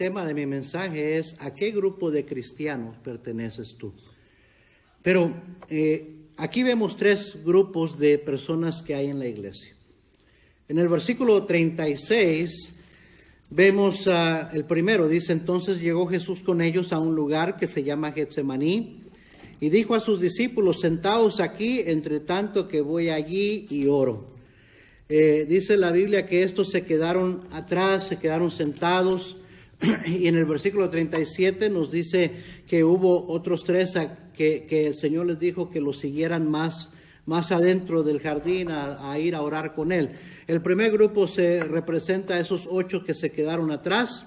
tema de mi mensaje es ¿a qué grupo de cristianos perteneces tú? Pero aquí vemos tres grupos de personas que hay en la iglesia. En el versículo 36 vemos el primero, dice: entonces llegó Jesús con ellos a un lugar que se llama Getsemaní y dijo a sus discípulos: sentaos aquí, entre tanto que voy allí y oro. Dice la Biblia que estos se quedaron atrás, se quedaron sentados, y en el versículo 37 nos dice que hubo otros tres que el Señor les dijo que los siguieran más adentro del jardín a ir a orar con Él. El primer grupo se representa a esos 8 que se quedaron atrás,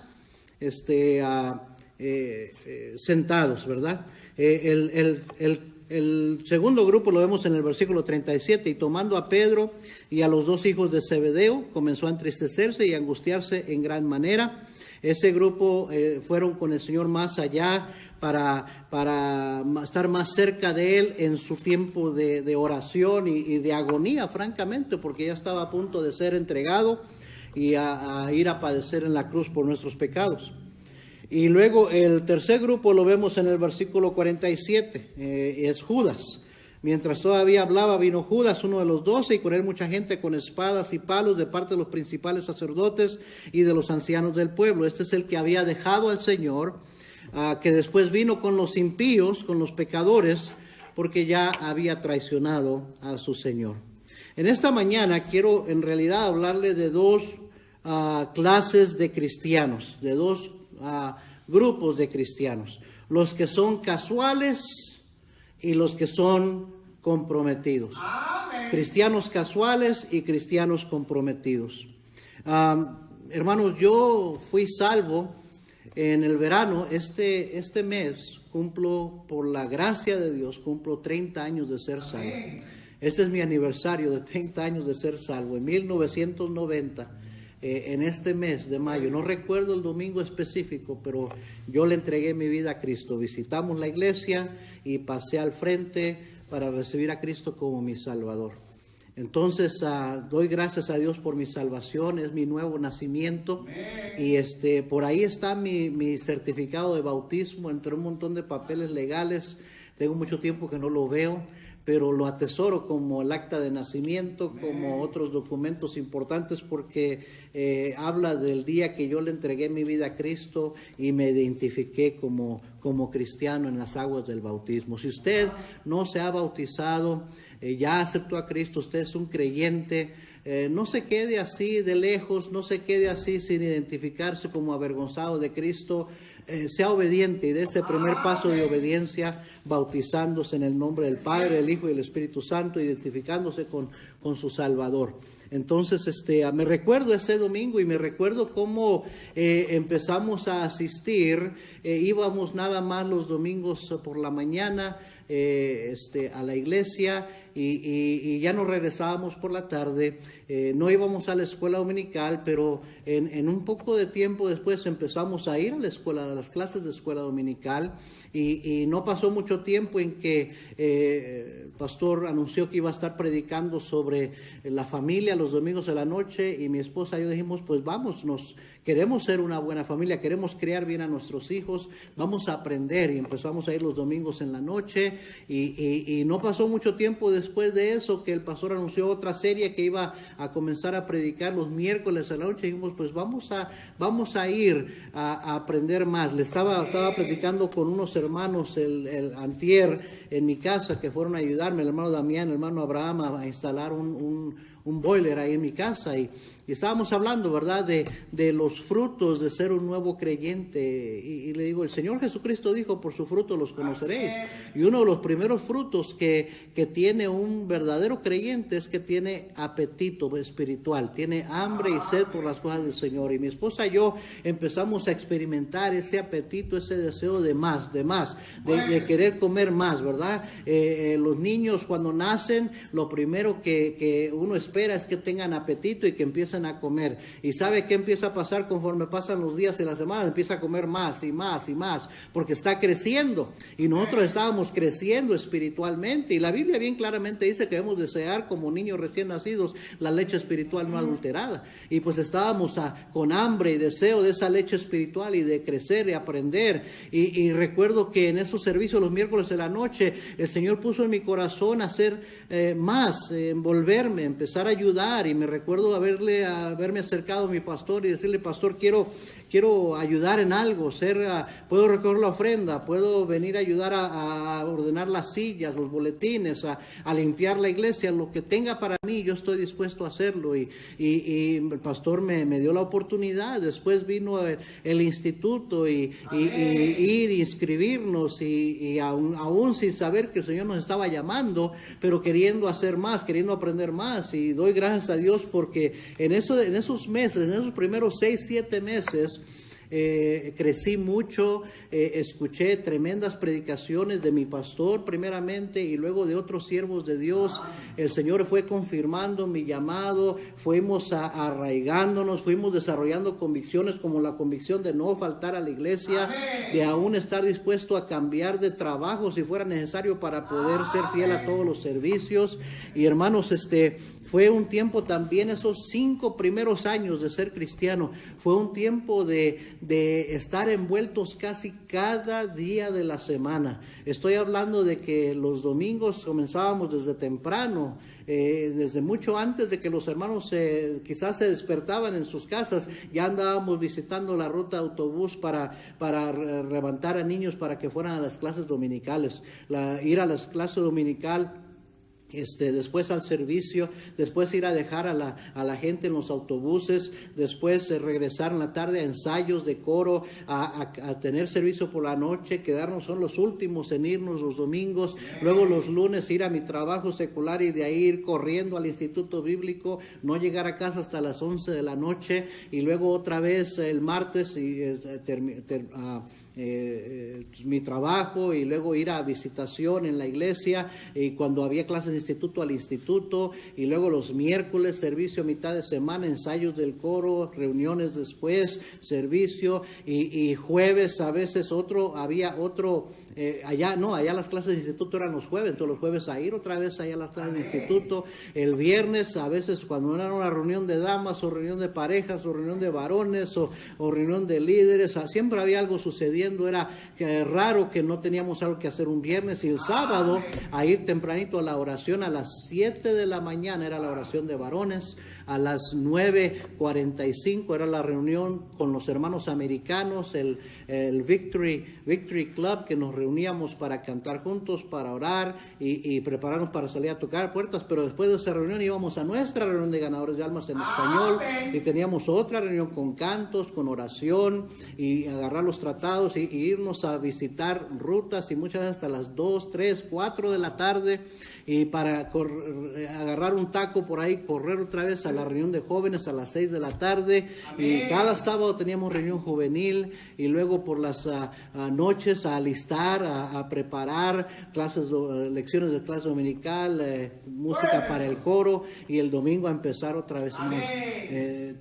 sentados, ¿verdad? El segundo grupo lo vemos en el versículo 37, y tomando a Pedro y a los 2 hijos de Zebedeo, comenzó a entristecerse y a angustiarse en gran manera. Ese grupo fueron con el Señor más allá para estar más cerca de Él en su tiempo de oración y de agonía, francamente, porque ya estaba a punto de ser entregado y a ir a padecer en la cruz por nuestros pecados. Y luego el tercer grupo lo vemos en el versículo 47, es Judas. Mientras todavía hablaba, vino Judas, uno de los 12, y con él mucha gente con espadas y palos de parte de los principales sacerdotes y de los ancianos del pueblo. Este es el que había dejado al Señor, que después vino con los impíos, con los pecadores, porque ya había traicionado a su Señor. En esta mañana quiero en realidad hablarle de 2 clases de cristianos, de 2 grupos de cristianos: los que son casuales y los que son comprometidos. Amén. Cristianos casuales y cristianos comprometidos. Hermanos, yo fui salvo en el verano. Este mes cumplo, por la gracia de Dios, cumplo 30 años de ser salvo. Este es mi aniversario de 30 años de ser salvo. En 1990, en este mes de mayo, no recuerdo el domingo específico, pero yo le entregué mi vida a Cristo. Visitamos la iglesia y pasé al frente para recibir a Cristo como mi Salvador. Entonces doy gracias a Dios por mi salvación, es mi nuevo nacimiento. Y por ahí está mi certificado de bautismo, entre un montón de papeles legales. Tengo mucho tiempo que no lo veo, pero lo atesoro como el acta de nacimiento, como otros documentos importantes, porque habla del día que yo le entregué mi vida a Cristo y me identifiqué como cristiano en las aguas del bautismo. Si usted no se ha bautizado, ya aceptó a Cristo, usted es un creyente, no se quede así de lejos, no se quede así sin identificarse como avergonzado de Cristo. Sea obediente y dé ese primer paso de obediencia, bautizándose en el nombre del Padre, del Hijo y del Espíritu Santo, identificándose con su Salvador. Entonces, me recuerdo ese domingo y me recuerdo cómo empezamos a asistir. Íbamos nada más los domingos por la mañana a la iglesia y ya nos regresábamos por la tarde. No íbamos a la escuela dominical, pero en un poco de tiempo después empezamos a ir a la escuela, a las clases de escuela dominical, y no pasó mucho tiempo en que el pastor anunció que iba a estar predicando sobre la familia los domingos de la noche, y mi esposa y yo dijimos: pues vamos, queremos ser una buena familia, queremos criar bien a nuestros hijos, vamos a aprender. Y empezamos a ir los domingos en la noche, y no pasó mucho tiempo después de eso que el pastor anunció otra serie que iba a comenzar a predicar los miércoles a la noche. Y dijimos: pues vamos a ir a aprender más. Le estaba platicando con unos hermanos el antier en mi casa, que fueron a ayudarme, el hermano Damián, el hermano Abraham, a instalar un boiler ahí en mi casa, y estábamos hablando, ¿verdad?, de los frutos de ser un nuevo creyente, y le digo: el Señor Jesucristo dijo: por su fruto los conoceréis. Y uno de los primeros frutos que tiene un verdadero creyente es que tiene apetito espiritual, tiene hambre y sed por las cosas del Señor. Y mi esposa y yo empezamos a experimentar ese apetito, ese deseo de más, de querer comer más, ¿verdad? Los niños cuando nacen, lo primero que uno espera espera es que tengan apetito y que empiecen a comer. ¿Y sabe qué empieza a pasar conforme pasan los días y las semanas? Empieza a comer más y más y más, porque está creciendo. Y nosotros estábamos creciendo espiritualmente. Y la Biblia bien claramente dice que debemos desear como niños recién nacidos la leche espiritual no adulterada. Y pues estábamos con hambre y deseo de esa leche espiritual y de crecer y aprender. Y recuerdo que en esos servicios los miércoles de la noche el Señor puso en mi corazón hacer más, envolverme, empezar a ayudar. Y me recuerdo haberme acercado a mi pastor y decirle: pastor, quiero ayudar en algo, puedo recoger la ofrenda, puedo venir a ayudar a ordenar las sillas, los boletines, a limpiar la iglesia, lo que tenga para mí, yo estoy dispuesto a hacerlo. Y el pastor me dio la oportunidad. Después vino el instituto y ir, inscribirnos, y aún sin saber que el Señor nos estaba llamando, pero queriendo hacer más, queriendo aprender más. Y doy gracias a Dios porque en esos meses, en esos primeros 6, 7 meses, crecí mucho. Escuché tremendas predicaciones de mi pastor primeramente y luego de otros siervos de Dios. El Señor fue confirmando mi llamado, fuimos arraigándonos, fuimos desarrollando convicciones como la convicción de no faltar a la iglesia, de aún estar dispuesto a cambiar de trabajo si fuera necesario para poder ser fiel a todos los servicios. Y hermanos, fue un tiempo también, esos 5 primeros años de ser cristiano, fue un tiempo de estar envueltos casi cada día de la semana. Estoy hablando de que los domingos comenzábamos desde temprano, desde mucho antes de que los hermanos quizás se despertaban en sus casas. Ya andábamos visitando la ruta de autobús para levantar a niños para que fueran a las clases dominicales, ir a las clases dominical. Después al servicio, después ir a dejar a la gente en los autobuses, después regresar en la tarde a ensayos de coro, a tener servicio por la noche, quedarnos, son los últimos en irnos los domingos, luego los lunes ir a mi trabajo secular y de ahí ir corriendo al instituto bíblico, no llegar a casa hasta las 11 de la noche, y luego otra vez el martes mi trabajo, y luego ir a visitación en la iglesia, y cuando había clases de instituto al instituto, y luego los miércoles servicio a mitad de semana, ensayos del coro, reuniones después, servicio, y jueves a veces había otro, allá las clases de instituto eran los jueves, entonces los jueves a ir otra vez allá a las clases de instituto, el viernes a veces cuando era una reunión de damas o reunión de parejas o reunión de varones o reunión de líderes, siempre había algo sucediendo. Era raro que no teníamos algo que hacer un viernes. Y el sábado a ir tempranito a la oración a las 7 de la mañana era la oración de varones, a las 9:45 era la reunión con los hermanos americanos, el Victory Club, que nos reuníamos para cantar juntos, para orar y prepararnos para salir a tocar puertas. Pero después de esa reunión íbamos a nuestra reunión de ganadores de almas en español, y teníamos otra reunión con cantos, con oración, y agarrar los tratados y irnos a visitar rutas, y muchas veces hasta las 2, 3, 4 de la tarde, y para agarrar un taco por ahí, correr otra vez a la reunión de jóvenes a las 6 de la tarde. Y cada sábado teníamos reunión juvenil, y luego por las noches a alistar, a preparar lecciones de clase dominical, música para el coro, y el domingo a empezar otra vez.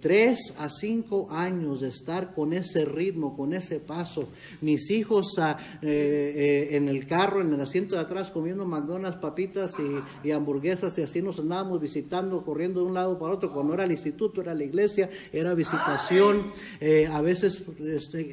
3 a 5 años de estar con ese ritmo, con ese paso. Mis hijos en el carro, en el asiento de atrás, comiendo McDonald's, papitas y hamburguesas, y así nos andábamos visitando, corriendo de un lado para otro. Cuando era el instituto, era la iglesia, era visitación. A veces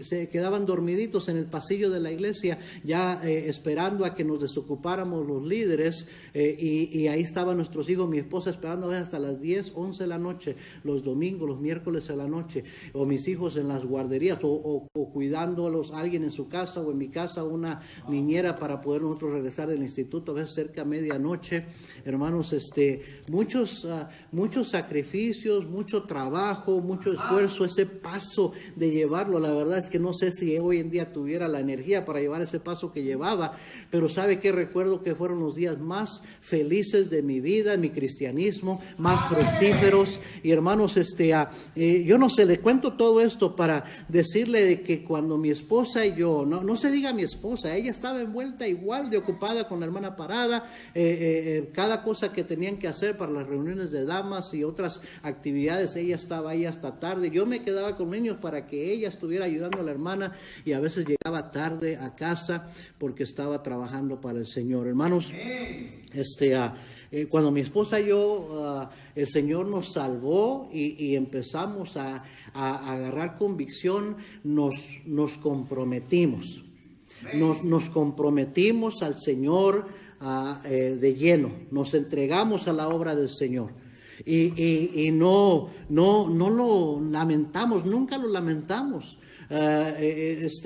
se quedaban dormiditos en el pasillo de la iglesia, ya esperando a que nos desocupáramos los líderes, y ahí estaban nuestros hijos, mi esposa esperando a veces hasta las 10, 11 de la noche, los domingos, los miércoles a la noche, o mis hijos en las guarderías, o cuidándolos, alguien en su casa o en mi casa, una niñera, para poder nosotros regresar del instituto, a veces cerca a medianoche. Hermanos, muchos sacrificios, mucho trabajo, mucho esfuerzo, ese paso de llevarlo. La verdad es que no sé si hoy en día tuviera la energía para llevar ese paso que llevaba, pero ¿sabe qué? Recuerdo que fueron los días más felices de mi vida, mi cristianismo, más fructíferos. Y hermanos, yo no sé, le cuento todo esto para decirle de que cuando mi esposa y yo, no se diga mi esposa, ella estaba envuelta igual de ocupada con la hermana Parada, cada cosa que tenían que hacer para las reuniones de damas y otras actividades, ella estaba ahí hasta tarde. Yo me quedaba con niños para que ella estuviera ayudando a la hermana, y a veces llegaba tarde a casa porque estaba trabajando para el Señor. Hermanos, cuando mi esposa y yo, el Señor nos salvó y empezamos a agarrar convicción, nos comprometimos. Nos comprometimos al Señor de lleno, nos entregamos a la obra del Señor. Y no lo lamentamos, nunca lo lamentamos.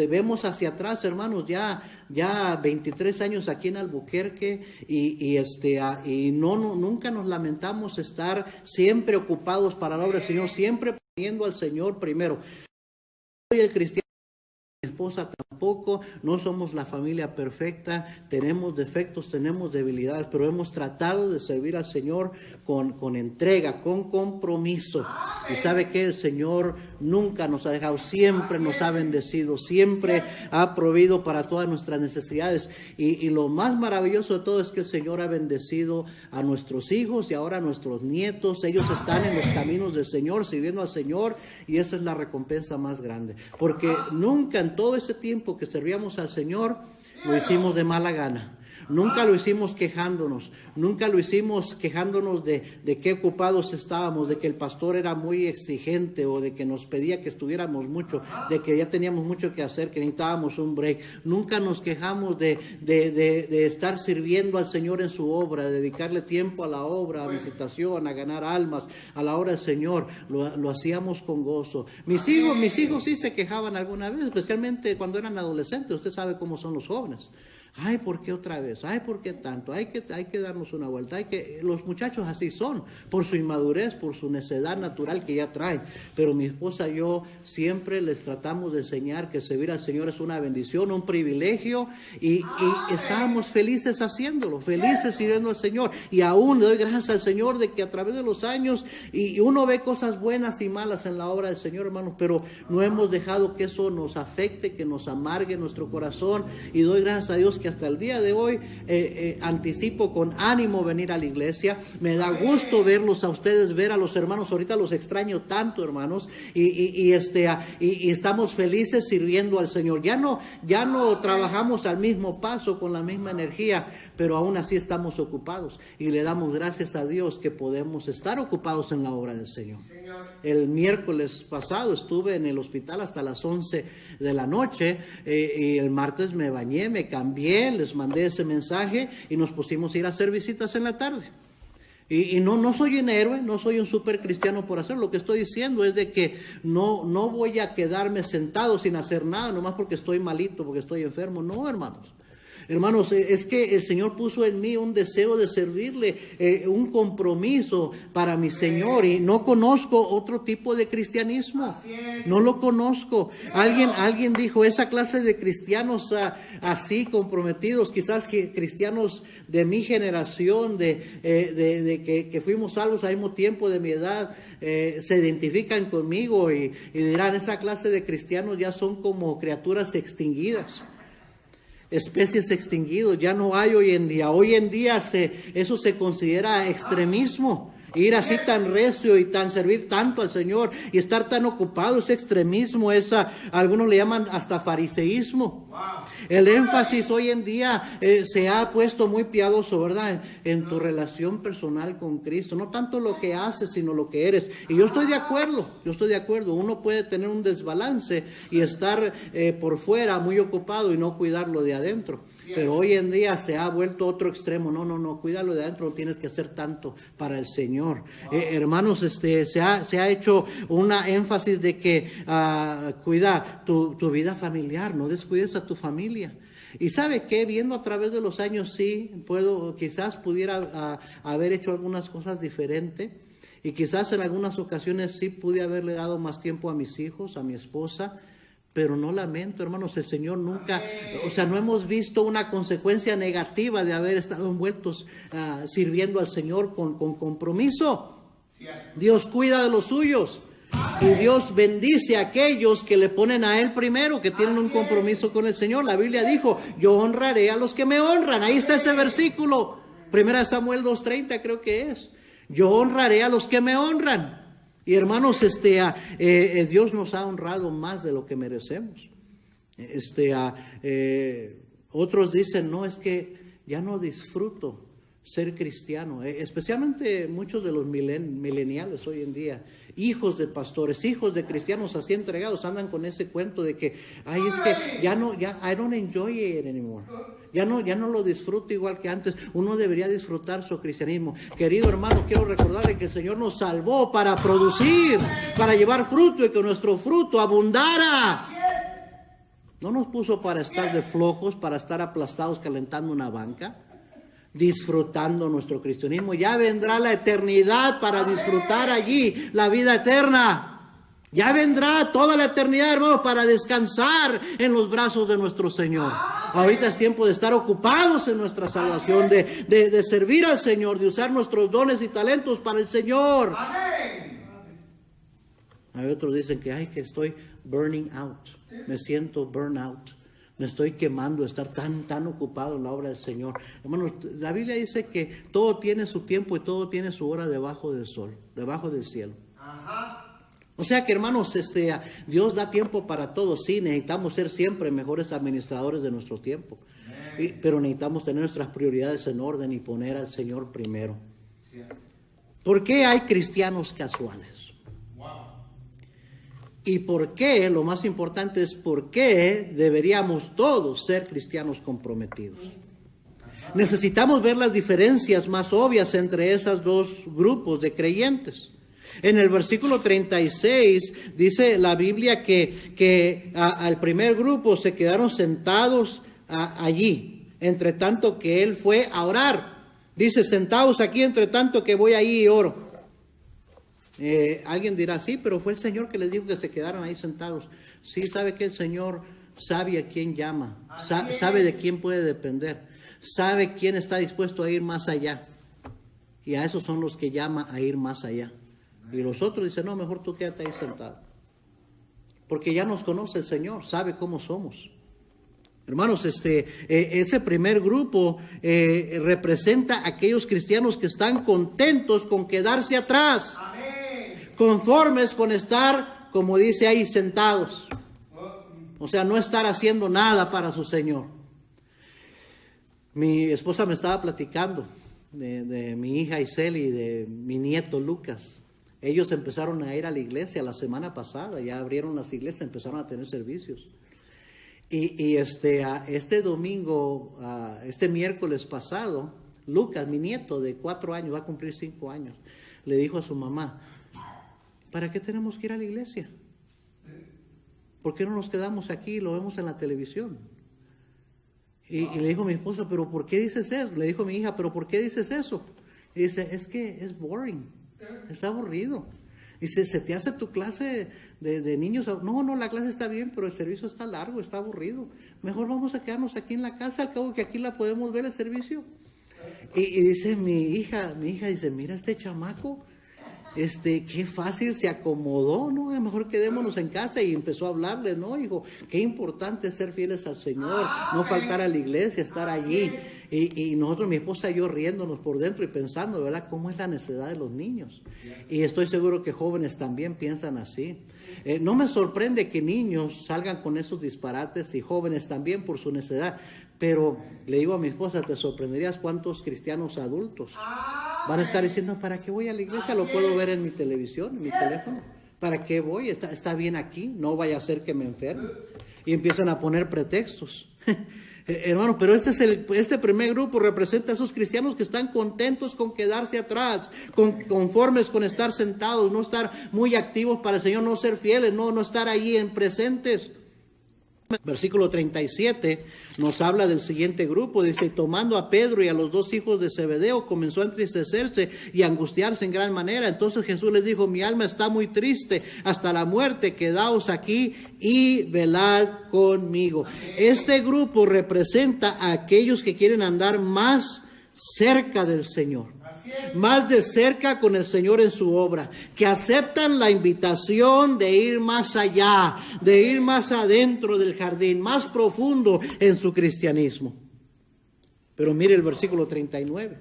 Vemos hacia atrás, hermanos, ya 23 años aquí en Albuquerque, y nunca nos lamentamos estar siempre ocupados para la obra del Señor, siempre poniendo al Señor primero. Soy el cristiano. Mi esposa tampoco, no somos la familia perfecta, tenemos defectos, tenemos debilidades, pero hemos tratado de servir al Señor con entrega, con compromiso. Y sabe que el Señor nunca nos ha dejado, siempre nos ha bendecido, siempre ha proveído para todas nuestras necesidades. Y lo más maravilloso de todo es que el Señor ha bendecido a nuestros hijos y ahora a nuestros nietos. Ellos están en los caminos del Señor, sirviendo al Señor, y esa es la recompensa más grande, porque nunca en todo ese tiempo que servíamos al Señor lo hicimos de mala gana. Nunca lo hicimos quejándonos, nunca lo hicimos quejándonos de qué ocupados estábamos, de que el pastor era muy exigente, o de que nos pedía que estuviéramos mucho, de que ya teníamos mucho que hacer, que necesitábamos un break. Nunca nos quejamos de estar sirviendo al Señor en su obra, de dedicarle tiempo a la obra, a visitación, a ganar almas, a la obra del Señor. Lo hacíamos con gozo. Mis hijos sí se quejaban alguna vez, especialmente cuando eran adolescentes. Usted sabe cómo son los jóvenes. Ay, ¿por qué otra vez? Ay, ¿por qué tanto? Hay que darnos una vuelta. Los muchachos así son, por su inmadurez, por su necedad natural que ya traen. Pero mi esposa y yo siempre les tratamos de enseñar que servir al Señor es una bendición, un privilegio, y estábamos felices haciéndolo, felices sirviendo al Señor. Y aún le doy gracias al Señor de que a través de los años, y uno ve cosas buenas y malas en la obra del Señor, hermanos, pero no hemos dejado que eso nos afecte, que nos amargue nuestro corazón. Y doy gracias a Dios que hasta el día de hoy anticipo con ánimo venir a la iglesia. Me da gusto verlos a ustedes, ver a los hermanos. Ahorita los extraño tanto, hermanos, y estamos felices sirviendo al Señor. Ya no trabajamos al mismo paso, con la misma energía, pero aún así estamos ocupados, y le damos gracias a Dios que podemos estar ocupados en la obra del Señor. El miércoles pasado estuve en el hospital hasta las 11 de la noche, y el martes me bañé, me cambié, les mandé ese mensaje y nos pusimos a ir a hacer visitas en la tarde. Y no soy un héroe, no soy un super cristiano por hacerlo. Lo que estoy diciendo es de que no voy a quedarme sentado sin hacer nada, nomás porque estoy malito, porque estoy enfermo. No, hermanos. Hermanos, es que el Señor puso en mí un deseo de servirle, un compromiso para mi Señor, y no conozco otro tipo de cristianismo. No lo conozco. Alguien dijo, esa clase de cristianos así comprometidos, quizás que cristianos de mi generación, que fuimos salvos al mismo tiempo de mi edad, se identifican conmigo y dirán, esa clase de cristianos ya son como criaturas extinguidas. Especies extinguidas, ya no hay hoy en día. Hoy en día eso se considera extremismo. Ir así tan recio y servir tanto al Señor y estar tan ocupado, ese extremismo, algunos le llaman hasta fariseísmo. El énfasis hoy en día se ha puesto muy piadoso, ¿verdad? En tu relación personal con Cristo, no tanto lo que haces, sino lo que eres. Y yo estoy de acuerdo. Uno puede tener un desbalance y estar por fuera muy ocupado y no cuidarlo de adentro. Pero hoy en día se ha vuelto otro extremo. No, cuídalo de adentro, no tienes que hacer tanto para el Señor. Hermanos, se ha hecho una énfasis de que cuida tu vida familiar, no descuides a tu familia. Y ¿sabe qué? Viendo a través de los años, sí, quizás pudiera haber hecho algunas cosas diferentes. Y quizás en algunas ocasiones sí pude haberle dado más tiempo a mis hijos, a mi esposa. Pero no lamento, hermanos, el Señor nunca, no hemos visto una consecuencia negativa de haber estado envueltos sirviendo al Señor con compromiso. Dios cuida de los suyos y Dios bendice a aquellos que le ponen a Él primero, que tienen un compromiso con el Señor. La Biblia dijo, yo honraré a los que me honran. Ahí está ese versículo. Primera Samuel 2:30 creo que es. Yo honraré a los que me honran. Y hermanos, Dios nos ha honrado más de lo que merecemos. Otros dicen, no, es que ya no disfruto ser cristiano, especialmente muchos de los millennials hoy en día, hijos de pastores, hijos de cristianos así entregados, andan con ese cuento de que, ay, es que I don't enjoy it anymore. Ya no lo disfruto igual que antes. Uno debería disfrutar su cristianismo. Querido hermano, quiero recordarle que el Señor nos salvó para producir, para llevar fruto y que nuestro fruto abundara. No nos puso para estar de flojos, para estar aplastados calentando una banca, disfrutando nuestro cristianismo. Ya vendrá la eternidad para disfrutar allí la vida eterna. Ya vendrá toda la eternidad, hermanos, para descansar en los brazos de nuestro Señor. Ahorita es tiempo de estar ocupados en nuestra salvación, de servir al Señor, de usar nuestros dones y talentos para el Señor. Hay otros dicen que estoy burning out, me siento burnout, me estoy quemando, estar tan ocupado en la obra del Señor. Hermanos, la Biblia dice que todo tiene su tiempo y todo tiene su hora debajo del sol, debajo del cielo. O sea que, hermanos, Dios da tiempo para todo. Sí, necesitamos ser siempre mejores administradores de nuestro tiempo. Pero necesitamos tener nuestras prioridades en orden y poner al Señor primero. ¿Por qué hay cristianos casuales? ¿Y por qué? Lo más importante es por qué deberíamos todos ser cristianos comprometidos. Necesitamos ver las diferencias más obvias entre esos dos grupos de creyentes. En el versículo 36 dice la Biblia que al primer grupo se quedaron sentados allí, entre tanto que él fue a orar. Dice, sentados aquí entre tanto que voy ahí y oro. Alguien dirá, sí, pero fue el Señor que les dijo que se quedaran ahí sentados. Sí, sabe que el Señor sabe a quién llama, sabe de quién puede depender, sabe quién está dispuesto a ir más allá. Y a esos son los que llama a ir más allá. Y los otros dicen, no, mejor tú quédate ahí sentado. Porque ya nos conoce el Señor, sabe cómo somos. Hermanos, ese primer grupo representa a aquellos cristianos que están contentos con quedarse atrás. Amén. Conformes con estar, como dice ahí, sentados. O sea, no estar haciendo nada para su Señor. Mi esposa me estaba platicando de mi hija Iseli y de mi nieto Lucas. Ellos empezaron a ir a la iglesia la semana pasada, ya abrieron las iglesias, empezaron a tener servicios. Y este domingo, este miércoles pasado, Lucas, mi nieto de 4 años, va a cumplir 5 años, le dijo a su mamá, ¿para qué tenemos que ir a la iglesia? ¿Por qué no nos quedamos aquí y lo vemos en la televisión? Y le dijo mi esposa, ¿pero por qué dices eso? Le dijo mi hija, ¿pero por qué dices eso? Y dice, es que es boring. Está aburrido. Dice, ¿se te hace tu clase de niños? No, la clase está bien, pero el servicio está largo, está aburrido. Mejor vamos a quedarnos aquí en la casa, al cabo que aquí la podemos ver el servicio. Y dice mi hija dice, mira este chamaco, qué fácil se acomodó, ¿no? Mejor quedémonos en casa, y empezó a hablarle, ¿no? Dijo, qué importante es ser fieles al Señor, no faltar a la iglesia, estar allí. Y nosotros, mi esposa y yo, riéndonos por dentro y pensando, ¿verdad?, cómo es la necesidad de los niños. Y estoy seguro que jóvenes también piensan así. No me sorprende que niños salgan con esos disparates y jóvenes también por su necesidad. Pero le digo a mi esposa, te sorprenderías cuántos cristianos adultos van a estar diciendo, ¿para qué voy a la iglesia? Lo puedo ver en mi televisión, en mi teléfono. ¿Para qué voy? Está bien aquí, no vaya a ser que me enferme. Y empiezan a poner pretextos. Hermano, pero este primer grupo representa a esos cristianos que están contentos con quedarse atrás, conformes con estar sentados, no estar muy activos para el Señor, no ser fieles, no estar allí en presentes. Versículo 37 nos habla del siguiente grupo, dice, tomando a Pedro y a los 2 hijos de Zebedeo, comenzó a entristecerse y a angustiarse en gran manera. Entonces Jesús les dijo, mi alma está muy triste hasta la muerte, quedaos aquí y velad conmigo. Este grupo representa a aquellos que quieren andar más cerca del Señor, más de cerca con el Señor en su obra, que aceptan la invitación de ir más allá, de ir más adentro del jardín, más profundo en su cristianismo. Pero mire el versículo 39.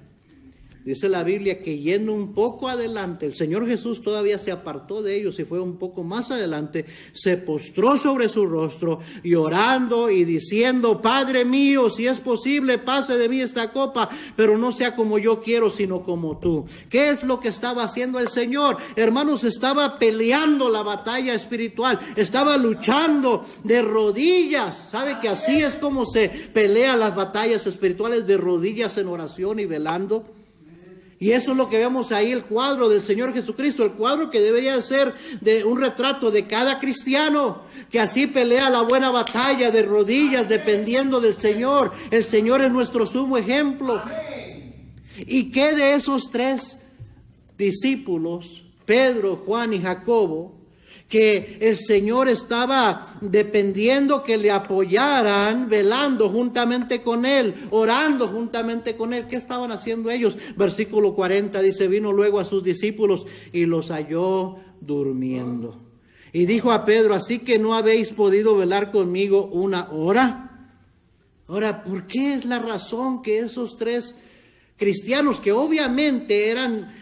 Dice la Biblia que yendo un poco adelante, el Señor Jesús todavía se apartó de ellos y fue un poco más adelante, se postró sobre su rostro, llorando y diciendo: Padre mío, si es posible, pase de mí esta copa, pero no sea como yo quiero, sino como tú. ¿Qué es lo que estaba haciendo el Señor? Hermanos, estaba peleando la batalla espiritual, estaba luchando de rodillas. ¿Sabe que así es como se pelea las batallas espirituales, de rodillas en oración y velando? Y eso es lo que vemos ahí, el cuadro del Señor Jesucristo, el cuadro que debería ser de un retrato de cada cristiano, que así pelea la buena batalla de rodillas, dependiendo del Señor. El Señor es nuestro sumo ejemplo. ¿Y qué de esos tres discípulos, Pedro, Juan y Jacobo, que el Señor estaba dependiendo que le apoyaran, velando juntamente con Él, orando juntamente con Él? ¿Qué estaban haciendo ellos? Versículo 40 dice: vino luego a sus discípulos y los halló durmiendo. Y dijo a Pedro: ¿así que no habéis podido velar conmigo una hora? Ahora, ¿por qué es la razón que esos tres cristianos, que obviamente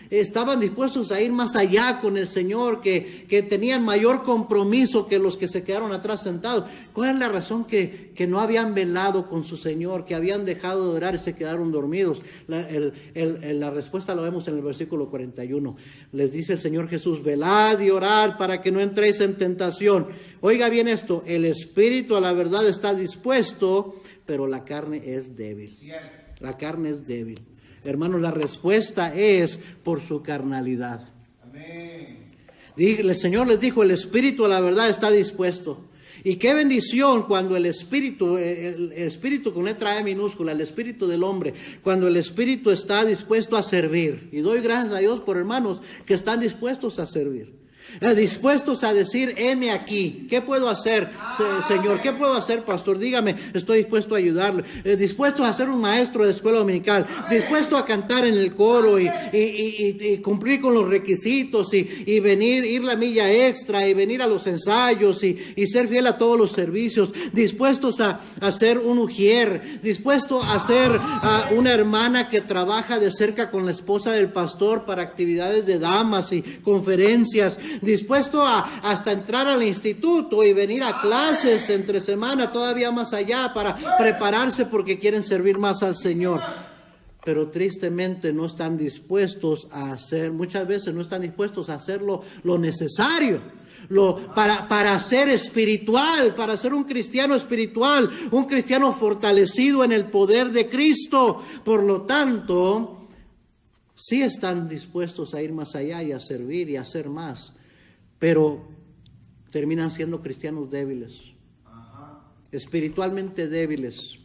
estaban dispuestos a ir más allá con el Señor, que tenían mayor compromiso que los que se quedaron atrás sentados, cuál es la razón que no habían velado con su Señor, que habían dejado de orar y se quedaron dormidos? La respuesta la vemos en el versículo 41. Les dice el Señor Jesús: velad y orad para que no entréis en tentación. Oiga bien esto: el espíritu a la verdad está dispuesto, pero la carne es débil. La carne es débil. Hermanos, la respuesta es por su carnalidad. Amén. El Señor les dijo: el espíritu a la verdad está dispuesto. Y qué bendición cuando el espíritu con letra E minúscula, el espíritu del hombre, cuando el espíritu está dispuesto a servir. Y doy gracias a Dios por hermanos que están dispuestos a servir. Dispuestos a decir: heme aquí, ¿qué puedo hacer, Señor? ¿Qué puedo hacer, pastor? Dígame, estoy dispuesto a ayudarle. Dispuesto a ser un maestro de escuela dominical, dispuesto a cantar en el coro y cumplir con los requisitos y venir, ir la milla extra y venir a los ensayos y ser fiel a todos los servicios, dispuestos a ser un ujier, dispuesto a ser una hermana que trabaja de cerca con la esposa del pastor para actividades de damas y conferencias, dispuesto a hasta entrar al instituto y venir a clases entre semana, todavía más allá, para prepararse porque quieren servir más al Señor. Pero tristemente no están dispuestos a hacer, muchas veces no están dispuestos a hacer lo necesario para ser espiritual, para ser un cristiano espiritual, un cristiano fortalecido en el poder de Cristo. Por lo tanto, sí están dispuestos a ir más allá y a servir y a hacer más, pero terminan siendo cristianos débiles, espiritualmente débiles,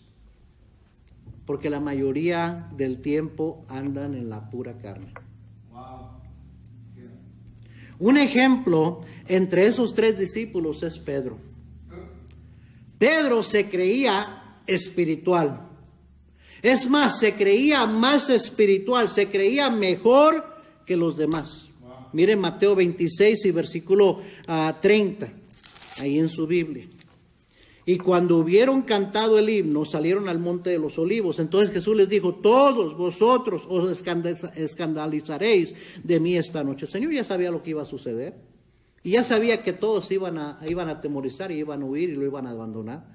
porque la mayoría del tiempo andan en la pura carne. Un ejemplo entre esos tres discípulos es Pedro. Pedro se creía espiritual. Es más, se creía más espiritual, se creía mejor que los demás. Miren Mateo 26 y versículo 30, ahí en su Biblia. Y cuando hubieron cantado el himno, salieron al monte de los olivos. Entonces Jesús les dijo: todos vosotros os escandalizaréis de mí esta noche. El Señor ya sabía lo que iba a suceder. Y ya sabía que todos iban a atemorizar y iban a huir y lo iban a abandonar.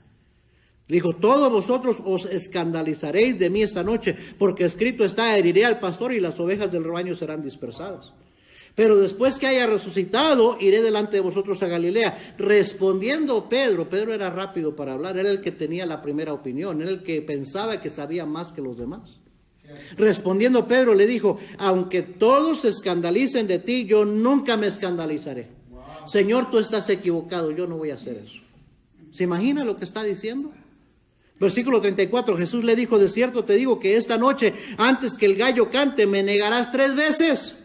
Dijo: todos vosotros os escandalizaréis de mí esta noche, porque escrito está: heriré al pastor y las ovejas del rebaño serán dispersadas. Pero después que haya resucitado, iré delante de vosotros a Galilea. Respondiendo Pedro era rápido para hablar, era el que tenía la primera opinión, era el que pensaba que sabía más que los demás. Respondiendo Pedro le dijo: aunque todos se escandalicen de ti, yo nunca me escandalizaré. Señor, tú estás equivocado, yo no voy a hacer eso. ¿Se imagina lo que está diciendo? Versículo 34, Jesús le dijo: de cierto te digo que esta noche, antes que el gallo cante, me negarás 3 veces.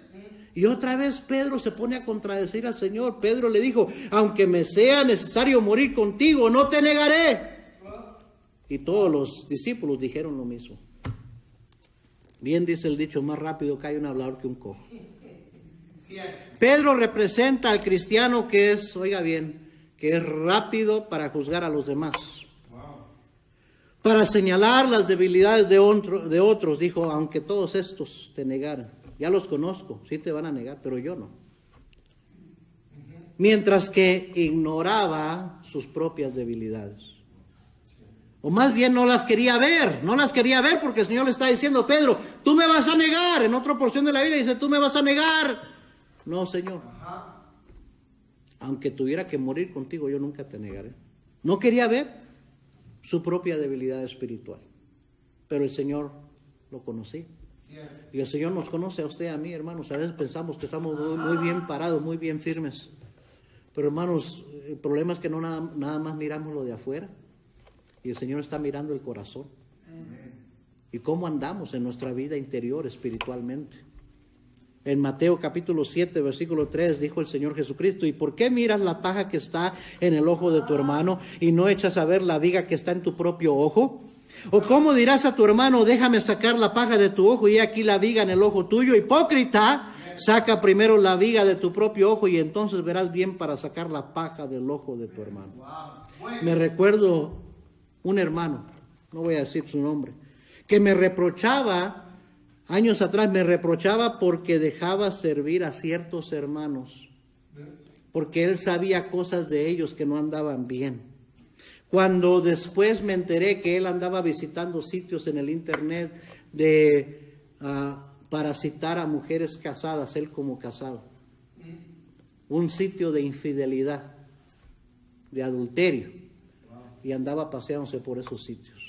Y otra vez Pedro se pone a contradecir al Señor. Pedro le dijo: aunque me sea necesario morir contigo, no te negaré. Y todos los discípulos dijeron lo mismo. Bien dice el dicho: más rápido cae un hablador que un cojo. Pedro representa al cristiano que es, oiga bien, que es rápido para juzgar a los demás. para señalar las debilidades de otros, dijo, aunque todos estos te negaran. Ya los conozco, sí te van a negar, pero yo no. Mientras que ignoraba sus propias debilidades. O más bien no las quería ver porque el Señor le está diciendo, Pedro, tú me vas a negar. En otra porción de la Biblia dice, tú me vas a negar. No, Señor. Aunque tuviera que morir contigo, yo nunca te negaré. No quería ver su propia debilidad espiritual. Pero el Señor lo conocía. Y el Señor nos conoce a usted y a mí, hermanos. A veces pensamos que estamos muy bien parados, muy bien firmes. Pero, hermanos, el problema es que no nada más miramos lo de afuera. Y el Señor está mirando el corazón. Y cómo andamos en nuestra vida interior espiritualmente. En Mateo capítulo 7, versículo 3, dijo el Señor Jesucristo, ¿y por qué miras la paja que está en el ojo de tu hermano y no echas a ver la viga que está en tu propio ojo? ¿O cómo dirás a tu hermano, déjame sacar la paja de tu ojo y aquí la viga en el ojo tuyo? Hipócrita, saca primero la viga de tu propio ojo y entonces verás bien para sacar la paja del ojo de tu hermano. Me recuerdo un hermano, no voy a decir su nombre, que me reprochaba, años atrás me reprochaba porque dejaba servir a ciertos hermanos, porque él sabía cosas de ellos que no andaban bien. Cuando después me enteré que él andaba visitando sitios en el internet para citar a mujeres casadas, él como casado, un sitio de infidelidad, de adulterio, y andaba paseándose por esos sitios.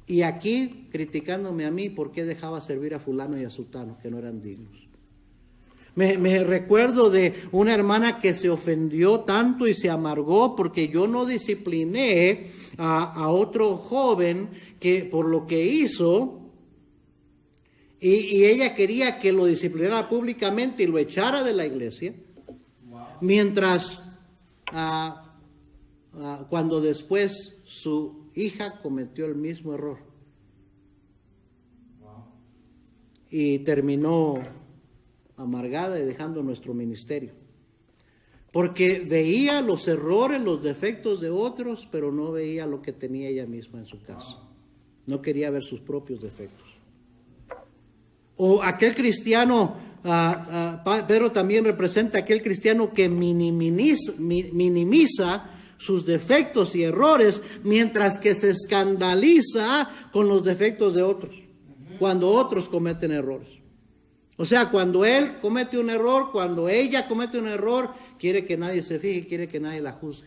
Y aquí criticándome a mí por qué dejaba servir a fulano y a sutano, que no eran dignos. Me recuerdo de una hermana que se ofendió tanto y se amargó porque yo no discipliné a otro joven que por lo que hizo, y ella quería que lo disciplinara públicamente y lo echara de la iglesia, mientras cuando después su hija cometió el mismo error y terminó amargada y dejando nuestro ministerio, porque veía los errores, los defectos de otros, pero no veía lo que tenía ella misma en su casa. No quería ver sus propios defectos. O aquel cristiano, Pedro también representa aquel cristiano que minimiza sus defectos y errores, mientras que se escandaliza con los defectos de otros, cuando otros cometen errores. O sea, cuando él comete un error, cuando ella comete un error, quiere que nadie se fije, quiere que nadie la juzgue.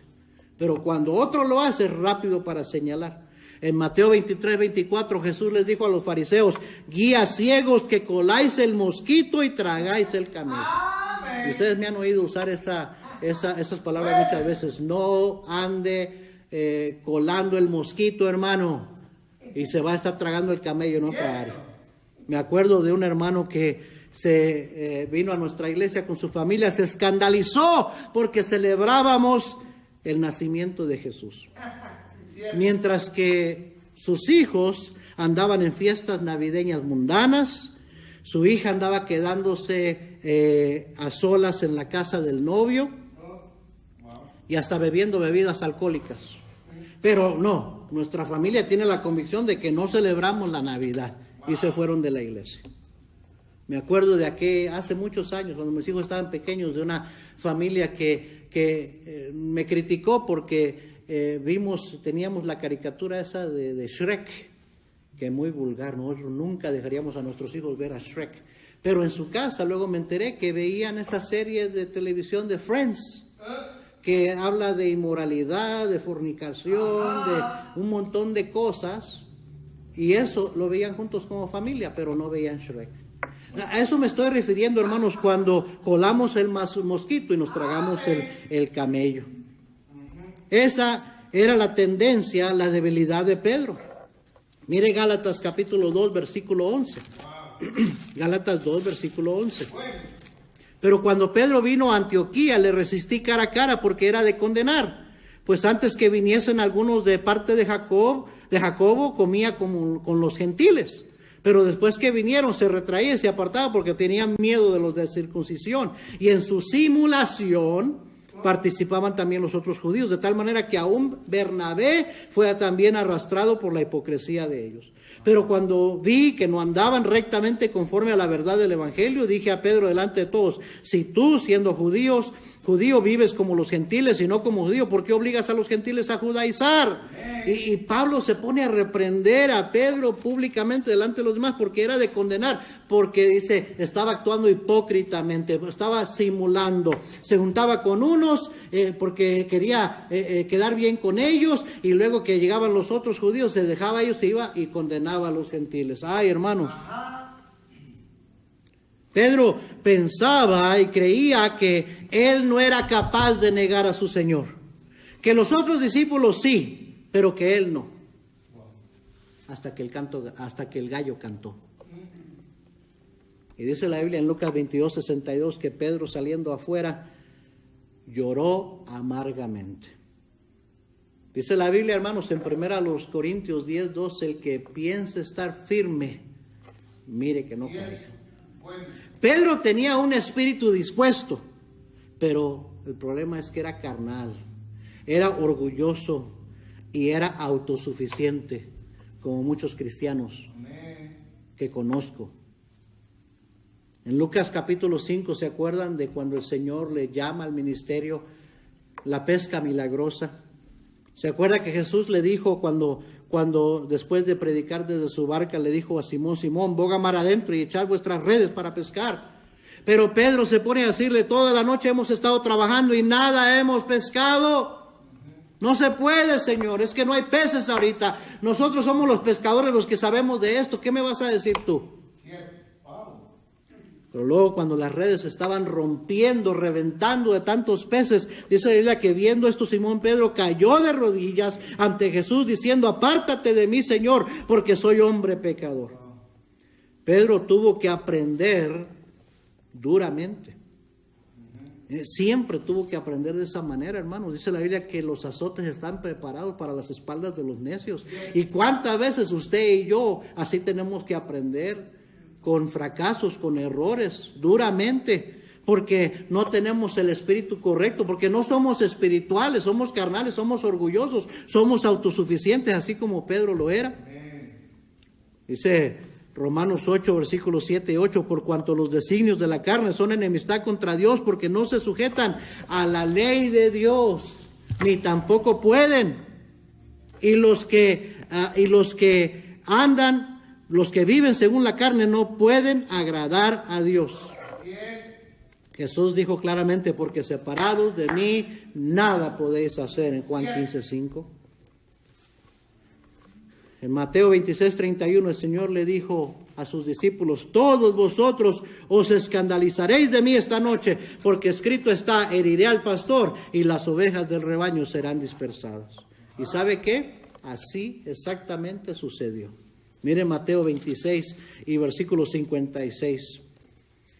Pero cuando otro lo hace, es rápido para señalar. En Mateo 23, 24, Jesús les dijo a los fariseos, guías ciegos que coláis el mosquito y tragáis el camello. Y ustedes me han oído usar esas palabras muchas veces. No ande colando el mosquito, hermano, y se va a estar tragando el camello, no tragar. Me acuerdo de un hermano que vino a nuestra iglesia con su familia, se escandalizó porque celebrábamos el nacimiento de Jesús. Mientras que sus hijos andaban en fiestas navideñas mundanas, su hija andaba quedándose a solas en la casa del novio y hasta bebiendo bebidas alcohólicas. Pero no, nuestra familia tiene la convicción de que no celebramos la Navidad y se fueron de la iglesia. Me acuerdo de hace muchos años, cuando mis hijos estaban pequeños, de una familia que me criticó porque teníamos la caricatura esa de Shrek, que es muy vulgar. Nosotros nunca dejaríamos a nuestros hijos ver a Shrek. Pero en su casa luego me enteré que veían esa serie de televisión de Friends, que habla de inmoralidad, de fornicación, de un montón de cosas, y eso lo veían juntos como familia, pero no veían Shrek. A eso me estoy refiriendo, hermanos, cuando colamos el mosquito y nos tragamos el camello. Esa era la tendencia, la debilidad de Pedro. Mire Gálatas capítulo 2, versículo 11. Gálatas 2, versículo 11. Pero cuando Pedro vino a Antioquía, le resistí cara a cara porque era de condenar. Pues antes que viniesen algunos de parte de Jacobo comía con los gentiles. Pero después que vinieron se retraía y se apartaba porque tenían miedo de los de circuncisión. Y en su simulación participaban también los otros judíos, de tal manera que aún Bernabé fue también arrastrado por la hipocresía de ellos. Pero cuando vi que no andaban rectamente conforme a la verdad del evangelio, dije a Pedro delante de todos: si tú, siendo judío, vives como los gentiles y no como judío, ¿por qué obligas a los gentiles a judaizar? Y Pablo se pone a reprender a Pedro públicamente delante de los demás, porque era de condenar, porque dice, estaba actuando hipócritamente, estaba simulando, se juntaba con unos porque quería quedar bien con ellos, y luego que llegaban los otros judíos, se dejaba a ellos, se iba y condenaba a los gentiles. Ay, hermanos. Pedro pensaba y creía que él no era capaz de negar a su Señor, que los otros discípulos sí, pero que él no. Hasta que el gallo cantó. Y dice la Biblia en Lucas 22:62 que Pedro, saliendo afuera, lloró amargamente. Dice la Biblia, hermanos, en 1 Corintios 10:12, el que piense estar firme, mire que no caiga. Pedro tenía un espíritu dispuesto, pero el problema es que era carnal, era orgulloso y era autosuficiente, como muchos cristianos que conozco. En Lucas capítulo 5, ¿se acuerdan de cuando el Señor le llama al ministerio la pesca milagrosa? ¿Se acuerda que Jesús le dijo cuando después de predicar desde su barca, le dijo a Simón: Simón, boga mar adentro y echad vuestras redes para pescar? Pero Pedro se pone a decirle: toda la noche hemos estado trabajando y nada hemos pescado. No se puede, Señor, es que no hay peces ahorita. Nosotros somos los pescadores los que sabemos de esto. ¿Qué me vas a decir tú? Pero luego, cuando las redes estaban rompiendo, reventando de tantos peces, dice la Biblia que viendo esto, Simón Pedro cayó de rodillas ante Jesús diciendo: apártate de mí, Señor, porque soy hombre pecador. Pedro tuvo que aprender duramente. Siempre tuvo que aprender de esa manera, hermanos. Dice la Biblia que los azotes están preparados para las espaldas de los necios. ¿Y cuántas veces usted y yo así tenemos que aprender? Con fracasos, con errores, duramente, porque no tenemos el espíritu correcto, porque no somos espirituales, somos carnales, somos orgullosos, somos autosuficientes, así como Pedro lo era. Dice Romanos 8, versículos 7 y 8, por cuanto los designios de la carne son enemistad contra Dios, porque no se sujetan a la ley de Dios, ni tampoco pueden. Y los que viven según la carne no pueden agradar a Dios. Jesús dijo claramente: porque separados de mí nada podéis hacer, en Juan 15:5. En Mateo 26:31 el Señor le dijo a sus discípulos: todos vosotros os escandalizaréis de mí esta noche, porque escrito está: heriré al pastor y las ovejas del rebaño serán dispersadas. ¿Y sabe qué? Así exactamente sucedió. Mire Mateo 26 y versículo 56.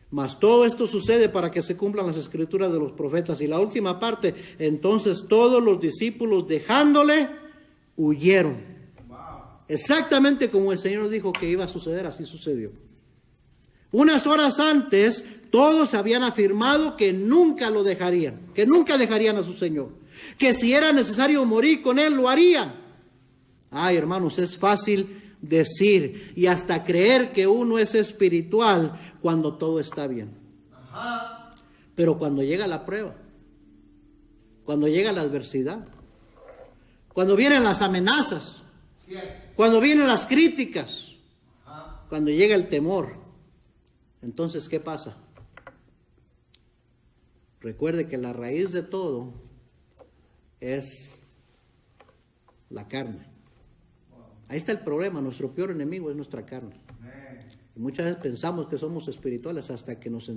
Mas todo esto sucede para que se cumplan las escrituras de los profetas. Y la última parte: entonces todos los discípulos, dejándole, huyeron. Exactamente como el Señor dijo que iba a suceder, así sucedió. Unas horas antes, todos habían afirmado que nunca lo dejarían, que nunca dejarían a su Señor, que si era necesario morir con Él, lo harían. Ay, hermanos, es fácil decir y hasta creer que uno es espiritual cuando todo está bien. Pero cuando llega la prueba, cuando llega la adversidad, cuando vienen las amenazas, cuando vienen las críticas, cuando llega el temor, entonces ¿qué pasa? Recuerde que la raíz de todo es la carne. Ahí está el problema. Nuestro peor enemigo es nuestra carne. Y muchas veces pensamos que somos espirituales hasta que nos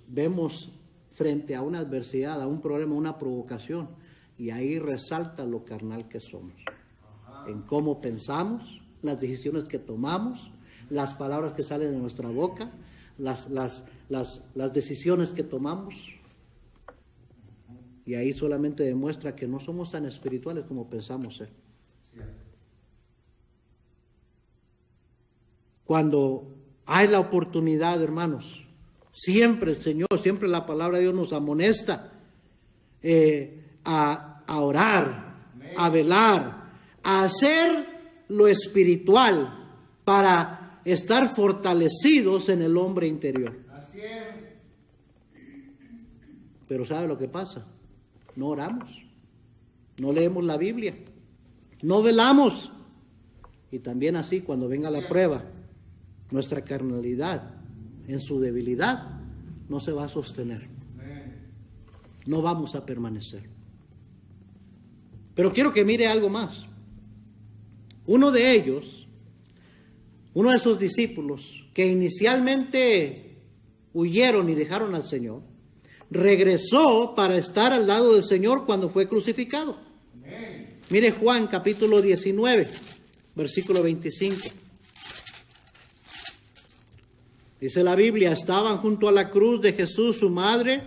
vemos frente a una adversidad, a un problema, una provocación, y ahí resalta lo carnal que somos. En cómo pensamos, las decisiones que tomamos, las palabras que salen de nuestra boca, las decisiones que tomamos. Y ahí solamente demuestra que no somos tan espirituales como pensamos ser. Cuando hay la oportunidad, hermanos, Siempre el Señor, siempre la palabra de Dios nos amonesta a orar, a velar, a hacer lo espiritual para estar fortalecidos en el hombre interior. Así es. Pero ¿sabe lo que pasa? No oramos, no leemos la Biblia, no velamos. Y también así, cuando venga la prueba, nuestra carnalidad, en su debilidad, no se va a sostener. No vamos a permanecer. Pero quiero que mire algo más. Uno de ellos, uno de esos discípulos que inicialmente huyeron y dejaron al Señor, regresó para estar al lado del Señor cuando fue crucificado. Mire Juan capítulo 19, versículo 25. Dice la Biblia, estaban junto a la cruz de Jesús su madre